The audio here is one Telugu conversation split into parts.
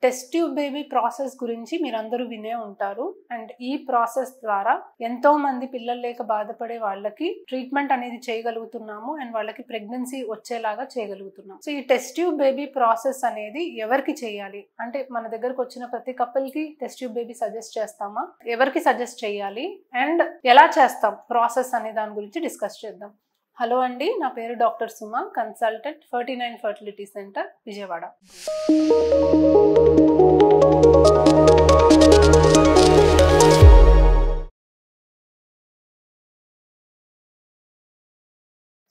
టెస్ట్ ట్యూబ్ బేబీ ప్రాసెస్ గురించి మీరందరూ వినే ఉంటారు. అండ్ ఈ ప్రాసెస్ ద్వారా ఎంతో మంది పిల్లలు లేక బాధపడే వాళ్ళకి ట్రీట్మెంట్ అనేది చేయగలుగుతున్నాము అండ్ వాళ్ళకి ప్రెగ్నెన్సీ వచ్చేలాగా చేయగలుగుతున్నాం. సో ఈ టెస్ట్ ట్యూబ్ బేబీ ప్రాసెస్ అనేది ఎవరికి చేయాలి అంటే మన దగ్గరకు వచ్చిన ప్రతి కపుల్ కి టెస్ట్ ట్యూబ్ బేబీ సజెస్ట్ చేస్తామా, ఎవరికి సజెస్ట్ చేయాలి అండ్ ఎలా చేస్తాం ప్రాసెస్ అనే దాని గురించి డిస్కస్ చేద్దాం. హలో అండి, నా పేరు doctor Suma, consultant 39 fertility centre, Vijayawada.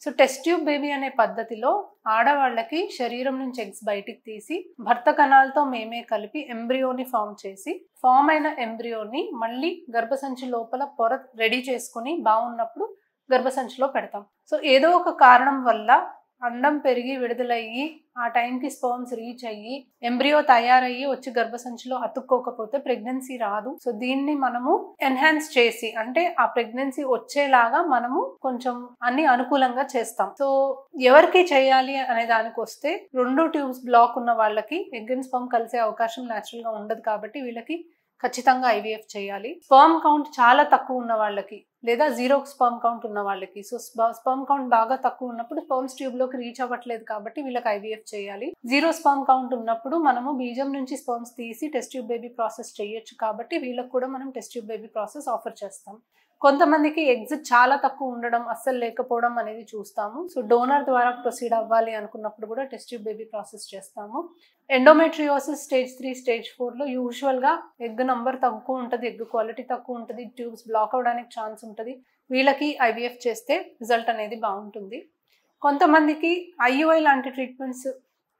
So test tube baby అనే పద్ధతిలో ఆడవాళ్ళకి శరీరం నుంచి ఎగ్స్ బయటికి తీసి భర్త కణాలతో మేమే కలిపి ఎంబ్రియోని ఫామ్ చేసి ఫామ్ అయిన ఎంబ్రియోని మళ్ళీ గర్భసంచి లోపల పొర రెడీ చేసుకుని బాగున్నప్పుడు గర్భసంచిలో పెడతాం. సో ఏదో ఒక కారణం వల్ల అండం పెరిగి విడుదలయ్యి ఆ టైంకి స్పర్మ్స్ రీచ్ అయ్యి ఎంబ్రియో తయారయ్యి వచ్చి గర్భసంచిలో అతుక్కోకపోతే ప్రెగ్నెన్సీ రాదు. సో దీన్ని మనము ఎన్హాన్స్ చేసి అంటే ఆ ప్రెగ్నెన్సీ వచ్చేలాగా మనము కొంచెం అన్ని అనుకూలంగా చేస్తాం. సో ఎవరికి చేయాలి అనే దానికి వస్తే 2 ట్యూబ్స్ బ్లాక్ ఉన్న వాళ్ళకి ఎగ్ అండ్ స్పర్మ్ కలిసే అవకాశం న్యాచురల్ గా ఉండదు కాబట్టి వీళ్ళకి ఖచ్చితంగా ఐవీఎఫ్ చేయాలి. స్పర్మ్ కౌంట్ చాలా తక్కువ ఉన్న వాళ్ళకి లేదా 0 స్పర్మ్ కౌంట్ ఉన్న వాళ్ళకి, సో స్పర్మ్ కౌంట్ బాగా తక్కువ ఉన్నప్పుడు స్పర్మ్స్ ట్యూబ్ లోకి రీచ్ అవ్వట్లేదు కాబట్టి వీళ్ళకి ఐవీఎఫ్ చేయాలి. 0 స్పర్మ్ కౌంట్ ఉన్నప్పుడు మనము బీజం నుంచి స్పర్మ్స్ తీసి టెస్ట్ ట్యూబ్ బేబీ ప్రాసెస్ చేయొచ్చు కాబట్టి వీళ్ళకి కూడా మనం test tube baby process offer చేస్తాం. కొంతమందికి ఎగ్స్ చాలా తక్కువ ఉండడం, అస్సలు లేకపోవడం అనేది చూస్తాము. సో డోనర్ ద్వారా ప్రొసీడ్ అవ్వాలి అనుకున్నప్పుడు కూడా టెస్ట్ ట్యూబ్ బేబీ ప్రాసెస్ చేస్తాము. ఎండోమెట్రియోసిస్ స్టేజ్ 3 స్టేజ్ 4లో యూజువల్గా ఎగ్ నంబర్ తక్కువ ఉంటుంది, ఎగ్ క్వాలిటీ తక్కువ ఉంటుంది, ట్యూబ్స్ బ్లాక్ అవడానికి ఛాన్స్ ఉంటుంది. వీళ్ళకి ఐవీఎఫ్ చేస్తే రిజల్ట్ అనేది బాగుంటుంది. కొంతమందికి ఐయుఐ లాంటి ట్రీట్మెంట్స్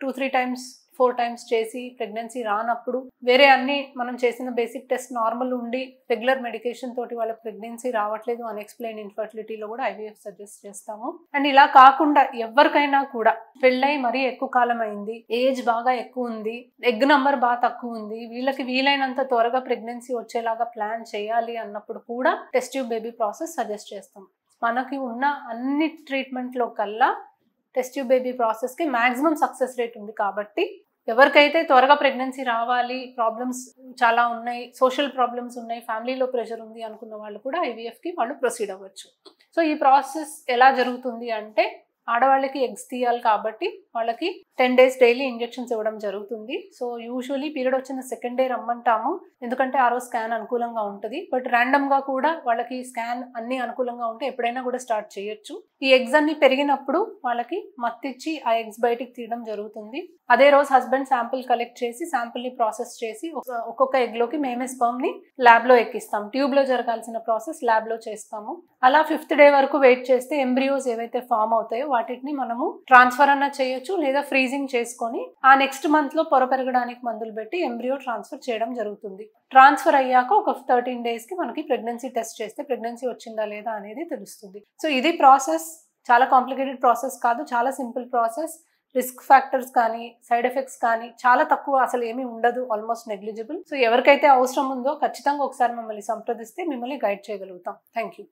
2-3 టైమ్స్ 4 టైమ్స్ చేసి ప్రెగ్నెన్సీ రానప్పుడు వేరే అన్ని మనం చేసిన బేసిక్ టెస్ట్ నార్మల్ ఉండి రెగ్యులర్ మెడికేషన్ తోటి వాళ్ళ ప్రెగ్నెన్సీ రావట్లేదు అన్ఎక్స్ప్లెయిన్ ఇన్ఫర్టిలిటీలో కూడా ఐవీఎఫ్ సజెస్ట్ చేస్తాము. అండ్ ఇలా కాకుండా ఎవరికైనా కూడా పెళ్ళై మరీ ఎక్కువ కాలం అయింది, ఏజ్ బాగా ఎక్కువ ఉంది, ఎగ్ నంబర్ బాగా తక్కువ ఉంది, వీళ్ళకి వీలైనంత త్వరగా ప్రెగ్నెన్సీ వచ్చేలాగా ప్లాన్ చేయాలి అన్నప్పుడు కూడా test tube baby process suggest చేస్తాం. మనకి ఉన్న అన్ని ట్రీట్మెంట్లో కల్లా టెస్ట్ ట్యూబ్ బేబీ ప్రాసెస్కి మ్యాక్సిమం సక్సెస్ రేట్ ఉంది కాబట్టి ఎవరికైతే త్వరగా ప్రెగ్నెన్సీ రావాలి, ప్రాబ్లమ్స్ చాలా ఉన్నాయి, సోషల్ ప్రాబ్లమ్స్ ఉన్నాయి, ఫ్యామిలీలో ప్రెషర్ ఉంది అనుకున్న వాళ్ళు కూడా ఐవీఎఫ్కి వాళ్ళు ప్రొసీడ్ అవ్వచ్చు. సో ఈ ప్రాసెస్ ఎలా జరుగుతుంది అంటే ఆడవాళ్ళకి ఎగ్స్ తీయాలి కాబట్టి వాళ్ళకి 10 days డైలీ ఇంజెక్షన్స్ ఇవ్వడం జరుగుతుంది. సో యూజువలీ పీరియడ్ వచ్చిన సెకండ్ డే రమ్మంటాము, ఎందుకంటే ఆ రోజు స్కాన్ అనుకూలంగా ఉంటుంది. బట్ ర్యాండమ్గా కూడా వాళ్ళకి స్కాన్ అన్ని అనుకూలంగా ఉంటే ఎప్పుడైనా కూడా స్టార్ట్ చేయొచ్చు. ఈ ఎగ్స్ అన్ని పెరిగినప్పుడు వాళ్ళకి మత్తిచ్చి ఆ ఎగ్స్ బయటికి తీయడం జరుగుతుంది. అదే రోజు హస్బెండ్ శాంపిల్ కలెక్ట్ చేసి శాంపిల్ని ప్రాసెస్ చేసి ఒక్కొక్క ఎగ్లోకి మేమే స్పర్మ్ని ల్యాబ్లో ఎక్కిస్తాం. ట్యూబ్లో జరగాల్సిన ప్రాసెస్ ల్యాబ్లో చేస్తాము. అలా 5th డే వరకు వెయిట్ చేస్తే ఎంబ్రియోస్ ఏవైతే ఫామ్ అవుతాయో వాటిని మనము ట్రాన్స్ఫర్ అన్న చేయొచ్చు లేదా ఫ్రీజింగ్ చేసుకొని ఆ నెక్స్ట్ మంత్ లో పొర పెరగడానికి మందులు పెట్టి ఎంబ్రియో ట్రాన్స్ఫర్ చేయడం జరుగుతుంది. ట్రాన్స్ఫర్ అయ్యాక ఒక 13 days కి మనకి ప్రెగ్నెన్సీ టెస్ట్ చేస్తే ప్రెగ్నెన్సీ వచ్చిందా లేదా అనేది తెలుస్తుంది. సో ఇది ప్రాసెస్ చాలా కాంప్లికేటెడ్ ప్రాసెస్ కాదు, చాలా సింపుల్ ప్రాసెస్. రిస్క్ ఫ్యాక్టర్స్ కానీ సైడ్ ఎఫెక్ట్స్ కానీ చాలా తక్కువ, అసలు ఏమీ ఉండదు, ఆల్మోస్ట్ నెగ్లిజిబుల్. సో ఎవరికైతే అవసరం ఉందో ఖచ్చితంగా ఒకసారి మమ్మల్ని సంప్రదిస్తే మిమ్మల్ని గైడ్ చేయగలుగుతాం. Thank you.